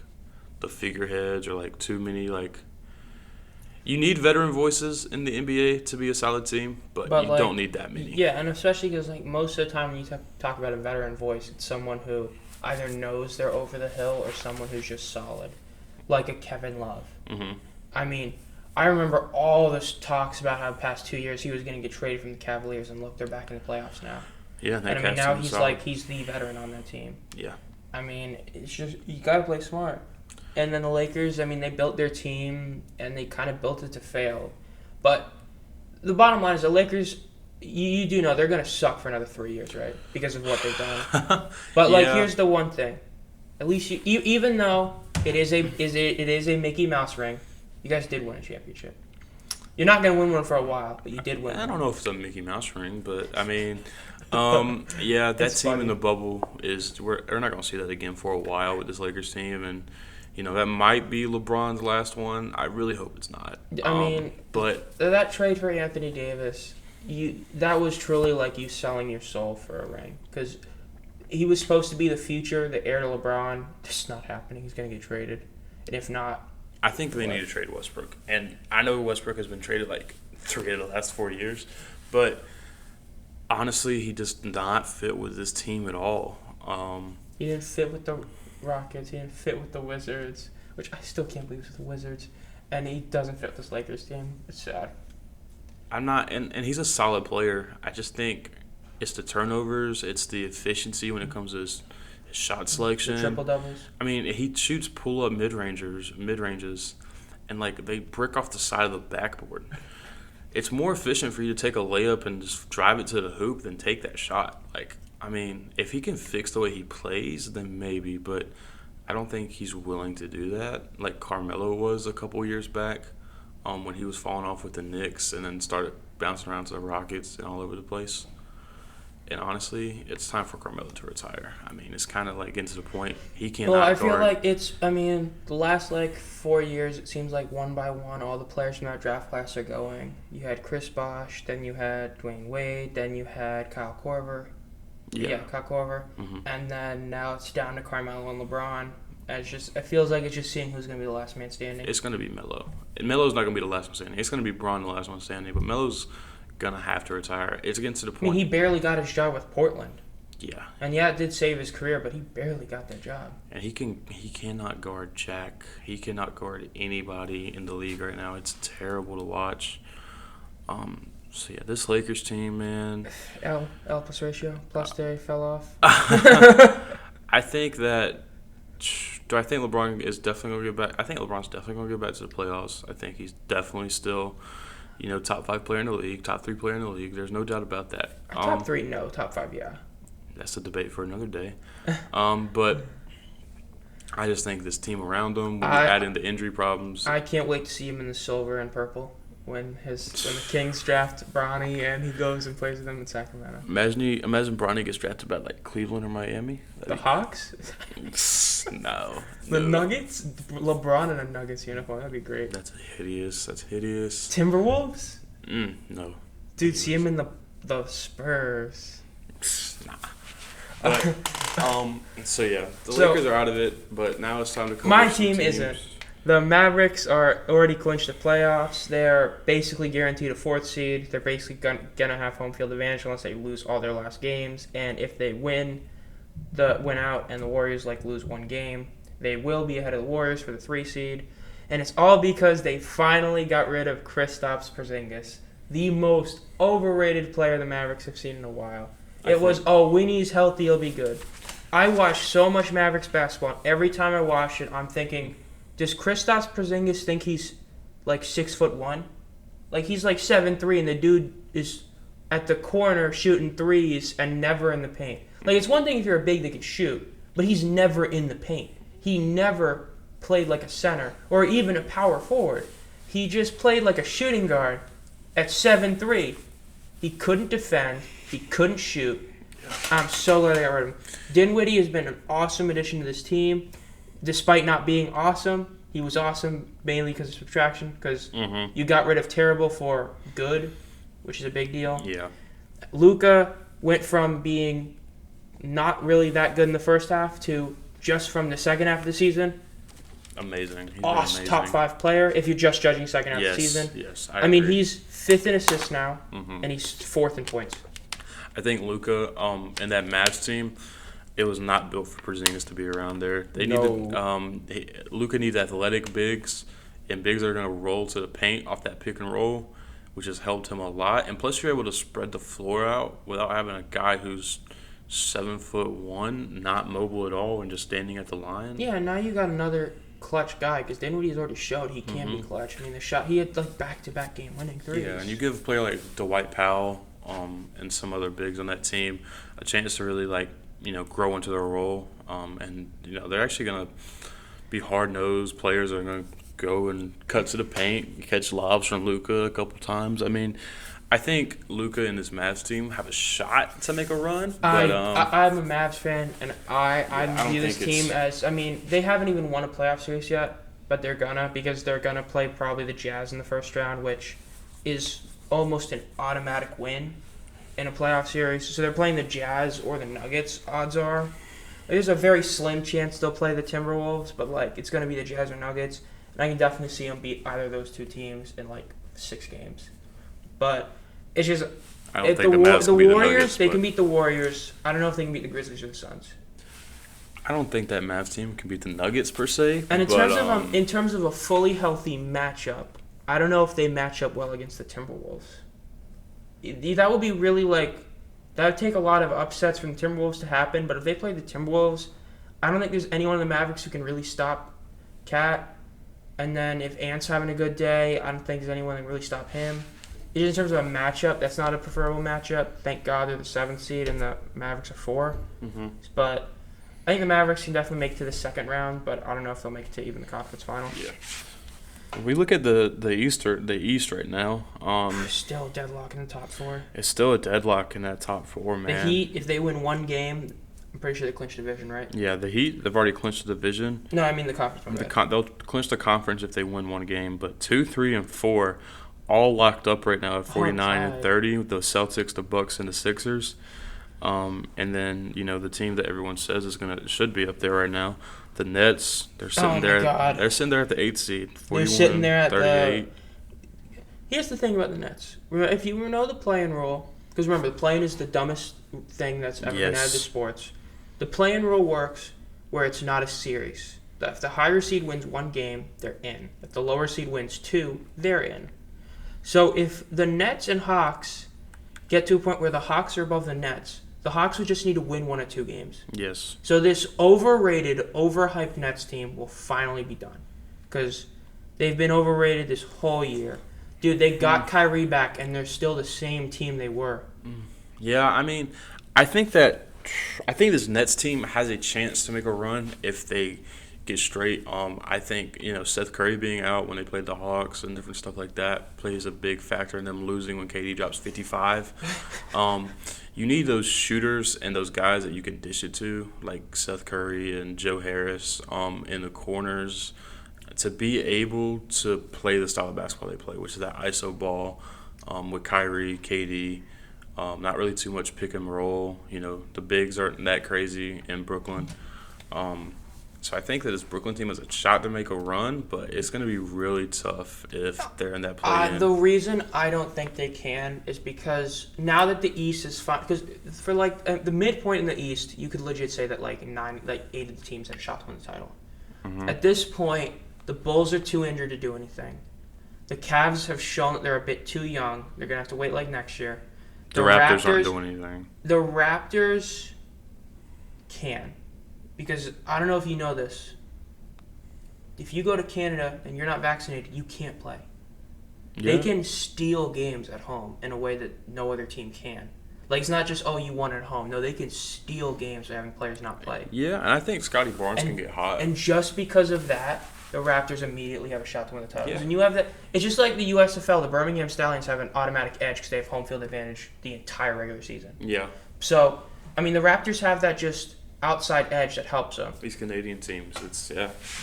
the figureheads or like too many like. You need veteran voices in the NBA to be a solid team, but you like, don't need that many. Yeah, and especially because like most of the time when you talk about a veteran voice, it's someone who either knows they're over the hill or someone who's just solid, like a Kevin Love. I mean, I remember all this talks about how the past 2 years he was going to get traded from the Cavaliers, and look, they're back in the playoffs now. Yeah, And I mean, now he's the veteran on that team. Yeah. I mean, it's just, you got to play smart. And then the Lakers, I mean, they built their team, and they kind of built it to fail. But the bottom line is the Lakers, you do know they're going to suck for another 3 years, right? Because of what they've done. But, here's the one thing. At least you even though it is a Mickey Mouse ring, you guys did win a championship. You're not going to win one for a while, but you did win. I don't know if it's a Mickey Mouse ring, but I mean, yeah, that team in the bubble we're not going to see that again for a while with this Lakers team, and that might be LeBron's last one. I really hope it's not. I mean, but that trade for Anthony Davis, that was truly like you selling your soul for a ring, because he was supposed to be the future, the heir to LeBron. It's not happening. He's going to get traded, and if not, I think they need to trade Westbrook. And I know Westbrook has been traded like 3 of the last 4 years. But honestly, he does not fit with this team at all. He didn't fit with the Rockets. He didn't fit with the Wizards, which I still can't believe is the Wizards. And he doesn't fit with this Lakers team. It's sad. I'm not – and he's a solid player. I just think it's the turnovers. It's the efficiency when it comes to his shot selection. The triple doubles. I mean, he shoots pull up mid ranges, and they brick off the side of the backboard. It's more efficient for you to take a layup and just drive it to the hoop than take that shot. I mean, if he can fix the way he plays, then maybe, but I don't think he's willing to do that. Like Carmelo was a couple years back, when he was falling off with the Knicks and then started bouncing around to the Rockets and all over the place. And honestly, it's time for Carmelo to retire. I mean, it's kind of getting to the point he cannot guard. Well, I feel like the last 4 years, it seems like one by one, all the players from that draft class are going. You had Chris Bosh, then you had Dwayne Wade, then you had Kyle Korver. Yeah, Kyle Korver. Mm-hmm. And then now it's down to Carmelo and LeBron. And it feels like it's just seeing who's going to be the last man standing. It's going to be Melo. And Melo's not going to be the last one standing. It's going to be Braun the last one standing, but Melo's gonna have to retire. It's getting to the point. I mean, he barely got his job with Portland. Yeah. And it did save his career, but he barely got that job. And he cannot guard Jack. He cannot guard anybody in the league right now. It's terrible to watch. So yeah, this Lakers team, man. L plus ratio plus they fell off. I think that. Do I think LeBron is definitely gonna get back? I think LeBron's definitely gonna get back to the playoffs. I think he's definitely still. Top 5 player in the league, top 3 player in the league. There's no doubt about that. Top 3, no. Top 5, yeah. That's a debate for another day. But I just think this team around him, when you add in the injury problems. I can't wait to see him in the silver and purple when the Kings draft Bronny and he goes and plays with them in Sacramento. Imagine Bronny gets drafted by Cleveland or Miami. The Hawks? No. The Nuggets? LeBron in a Nuggets uniform. That'd be great. That's hideous. Timberwolves? No. Dude, see him in the Spurs. Nah. But, so yeah, the Lakers are out of it, but now it's time to come. My team isn't. The Mavericks are already clinched the playoffs. They're basically guaranteed a 4th seed. They're basically gonna have home field advantage unless they lose all their last games. And if they win out and the Warriors lose one game, they will be ahead of the Warriors for the 3 seed. And it's all because they finally got rid of Kristaps Porzingis, the most overrated player the Mavericks have seen in a while. When he's healthy, he'll be good. I watch so much Mavericks basketball. Every time I watch it, I'm thinking, does Kristaps Porzingis think he's 6'1"? He's 7'3", and the dude is at the corner shooting threes and never in the paint. It's one thing if you're a big that can shoot, but he's never in the paint. He never played like a center or even a power forward. He just played like a shooting guard at 7'3". He couldn't defend. He couldn't shoot. I'm so glad I got rid of him. Dinwiddie has been an awesome addition to this team. Despite not being awesome, he was awesome mainly because of subtraction, because you got rid of terrible for good, which is a big deal. Yeah. Luka went from being not really that good in the first half to just from the second half of the season. Amazing. Awesome. Top 5 player if you're just judging second half of the season. Yes, I mean, he's 5th in assists now, and he's 4th in points. I think Luka and that Mavs team, it was not built for Porzingis to be around there. Luka needs athletic bigs and bigs are going to roll to the paint off that pick and roll, which has helped him a lot. And plus, you're able to spread the floor out without having a guy who's 7'1", not mobile at all, and just standing at the line. Yeah, now you got another clutch guy because Dinwiddie's already showed he can be clutch. I mean, he had like back-to-back game-winning threes. Yeah, and you give a player like Dwight Powell and some other bigs on that team a chance to really grow into their role. And they're actually gonna be hard-nosed players that are gonna go and cut to the paint, catch lobs from Luka a couple times. I mean, I think Luka and this Mavs team have a shot to make a run. But I'm a Mavs fan, and I view this think team as, I mean, they haven't even won a playoff series yet, but they're because they're gonna play probably the Jazz in the first round, which is almost an automatic win in a playoff series. So they're playing the Jazz or the Nuggets, odds are. There's a very slim chance they'll play the Timberwolves, but it's gonna be the Jazz or Nuggets, and I can definitely see them beat either of those two teams in 6 games. But it's just I don't think the Mavs can beat the Warriors. Nuggets, They can beat the Warriors. I don't know if they can beat the Grizzlies or the Suns. I don't think that Mavs team can beat the Nuggets per se. And in terms of a fully healthy matchup, I don't know if they match up well against the Timberwolves. That would be really that would take a lot of upsets from the Timberwolves to happen. But if they play the Timberwolves, I don't think there's anyone in the Mavericks who can really stop Cat. And then if Ant's having a good day, I don't think there's anyone that can really stop him. In terms of a matchup, that's not a preferable matchup. Thank God they're the 7th seed and the Mavericks are 4. Mm-hmm. But I think the Mavericks can definitely make it to the second round, but I don't know if they'll make it to even the conference final. Yeah. We look at the East right now. Still a deadlock in the top 4. It's still a deadlock in that top 4, man. The Heat, if they win one game, I'm pretty sure they clinch the division, right? Yeah, the Heat, they've already clinched the division. No, I mean the conference. They'll clinch the conference if they win one game, but 2, 3, and 4 all locked up right now at 49 and 30 with the Celtics, the Bucks, and the Sixers. And then the team that everyone says should be up there right now, the Nets. They're sitting there. God. They're sitting there at the 8th seed. They're sitting there at 38. Here's the thing about the Nets. If you know the play-in rule, because remember the play-in is the dumbest thing that's ever been added to sports. The play-in rule works where it's not a series. If the higher seed wins one game, they're in. If the lower seed wins 2, they're in. So if the Nets and Hawks get to a point where the Hawks are above the Nets, the Hawks would just need to win 1 or 2 games. Yes. So this overrated, overhyped Nets team will finally be done. Because they've been overrated this whole year. Dude, they got Kyrie back, and they're still the same team they were. Yeah, I mean, I think this Nets team has a chance to make a run if they get straight. I think Seth Curry being out when they played the Hawks and different stuff like that plays a big factor in them losing when KD drops 55. You need those shooters and those guys that you can dish it to, like Seth Curry and Joe Harris in the corners, to be able to play the style of basketball they play, which is that ISO ball with Kyrie, KD. Not really too much pick and roll. The bigs aren't that crazy in Brooklyn. So I think that this Brooklyn team has a shot to make a run, but it's going to be really tough if they're in that play-in. The reason I don't think they can is because now that the East is fine, because for the midpoint in the East, you could legit say that 8 of the teams have a shot to win the title. Mm-hmm. At this point, the Bulls are too injured to do anything. The Cavs have shown that they're a bit too young. They're going to have to wait next year. The Raptors aren't doing anything. The Raptors can. Because I don't know if you know this. If you go to Canada and you're not vaccinated, you can't play. Yeah. They can steal games at home in a way that no other team can. It's not just, you won at home. No, they can steal games by having players not play. Yeah, and I think Scotty Barnes can get hot. And just because of that, the Raptors immediately have a shot to win the titles. Yeah. And you have that. It's just like the USFL. The Birmingham Stallions have an automatic edge because they have home field advantage the entire regular season. Yeah. So, the Raptors have that just outside edge that helps them. These Canadian teams,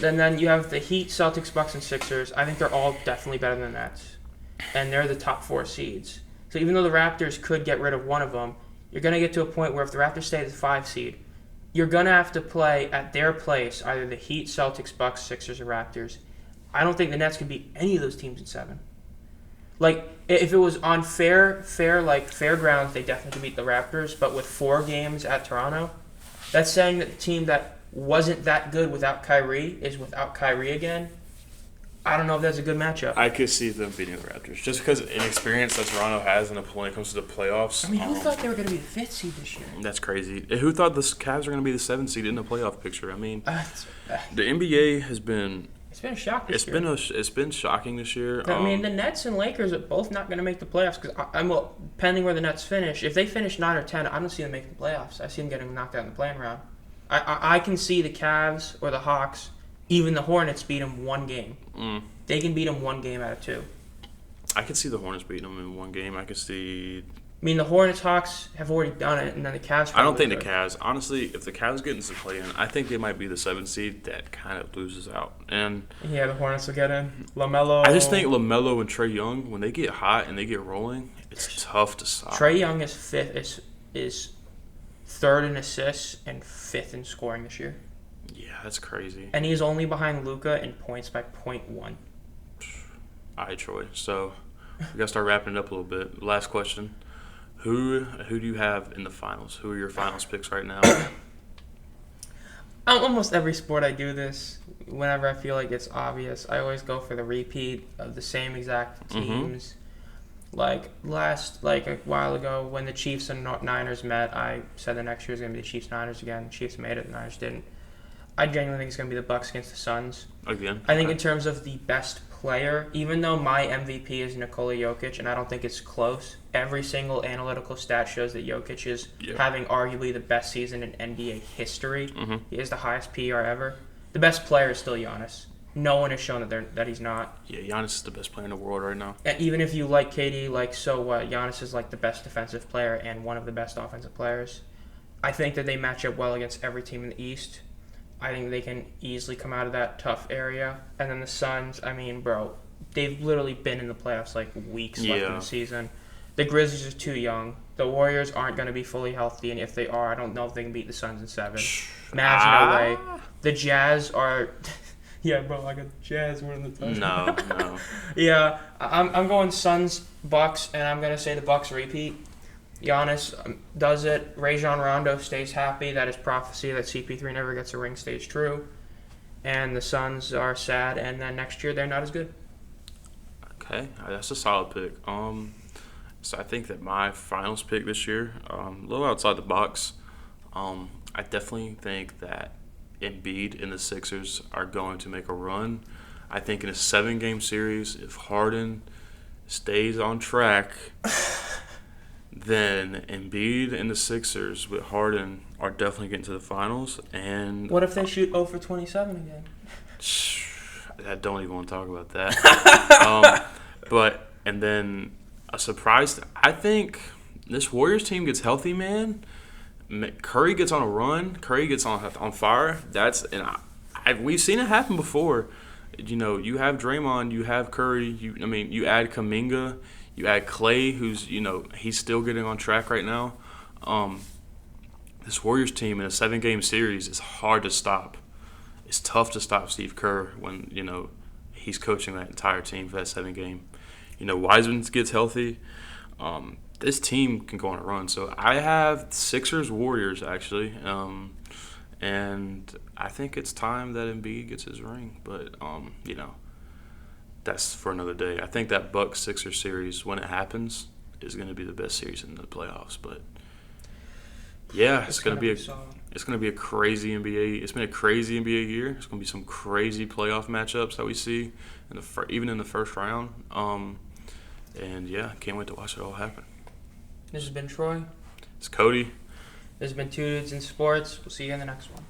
And then you have the Heat, Celtics, Bucks, and Sixers. I think they're all definitely better than the Nets. And they're the top 4 seeds. So even though the Raptors could get rid of one of them, you're going to get to a point where if the Raptors stay the 5 seed, you're going to have to play at their place either the Heat, Celtics, Bucks, Sixers, or Raptors. I don't think the Nets can beat any of those teams in 7. If it was on fair grounds, they definitely could beat the Raptors. But with 4 games at Toronto, that's saying that the team that wasn't that good without Kyrie is without Kyrie again. I don't know if that's a good matchup. I could see them beating the Raptors just because inexperience that Toronto has when it comes to the playoffs. I mean, who thought they were going to be the 5th seed this year? That's crazy. Who thought the Cavs were going to be the 7th seed in the playoff picture? I mean, The NBA has been. It's been a shock this year. It's been shocking this year. I mean, the Nets and Lakers are both not going to make the playoffs because depending where the Nets finish, if they finish 9 or 10, I don't see them making the playoffs. I see them getting knocked out in the playing round. I can see the Cavs or the Hawks, even the Hornets beat them one game. They can beat them 1 game out of 2. I could see the Hornets beating them in 1 game. I could see. I mean, the Hornets, Hawks have already done it, and then the Cavs. I don't think the Cavs. Honestly, if the Cavs get into the play-in, I think they might be the 7th seed that kind of loses out. And yeah, the Hornets will get in. LaMelo. I just think LaMelo and Trae Young, when they get hot and they get rolling, it's tough to stop. Trae Young is 3rd in assists and 5th in scoring this year. Yeah, that's crazy. And he's only behind Luka in points by 0.1. All right, Troy. So we got to start wrapping it up a little bit. Last question. Who do you have in the finals? Who are your finals picks right now? Almost every sport I do this. Whenever I feel like it's obvious, I always go for the repeat of the same exact teams. Like a while ago when the Chiefs and Niners met, I said the next year was going to be the Chiefs-Niners again. The Chiefs made it, the Niners didn't. I genuinely think it's going to be the Bucks against the Suns. Again? I think in terms of the best player, even though my MVP is Nikola Jokic, and I don't think it's close, every single analytical stat shows that Jokic is having arguably the best season in NBA history. He has the highest PR ever. The best player is still Giannis. No one has shown that he's not. Yeah, Giannis is the best player in the world right now. And even if you like KD, so what? Giannis is like the best defensive player and one of the best offensive players. I think that they match up well against every team in the East. I think they can easily come out of that tough area. And then the Suns, I mean, bro, they've literally been in the playoffs like weeks left in the season. The Grizzlies are too young. The Warriors aren't going to be fully healthy, and if they are, I don't know if they can beat the Suns in 7. Mavs, no way. The Jazz are... yeah, bro, I got the Jazz winning the title. No. Yeah, I'm going Suns, Bucks, and I'm going to say the Bucks repeat. Giannis does it. Rajon Rondo stays happy. That is prophecy that CP3 never gets a ring stays true. And the Suns are sad, and then next year they're not as good. Okay, that's a solid pick. So I think that my finals pick this year, a little outside the box. I definitely think that Embiid and the Sixers are going to make a run. I think in a 7-game series, if Harden stays on track, then Embiid and the Sixers with Harden are definitely getting to the finals. And what if they shoot 0 for 27 again? I don't even want to talk about that. And then a surprise. I think this Warriors team gets healthy, man. Curry gets on a run. Curry gets on fire. We've seen it happen before. You know, you have Draymond, you have Curry. You add Kuminga, you add Clay, who's he's still getting on track right now. This Warriors team in a 7-game series is hard to stop. It's tough to stop Steve Kerr when he's coaching that entire team for that 7-game. Wiseman gets healthy. This team can go on a run. So I have Sixers Warriors actually, and I think it's time that Embiid gets his ring. But that's for another day. I think that Bucks Sixers series, when it happens, is going to be the best series in the playoffs. But yeah, it's going to be a crazy NBA. It's been a crazy NBA year. It's going to be some crazy playoff matchups that we see even in the first round. And yeah, can't wait to watch it all happen. This has been Troy. It's Cody. This has been Two Dudes in Sports. We'll see you in the next one.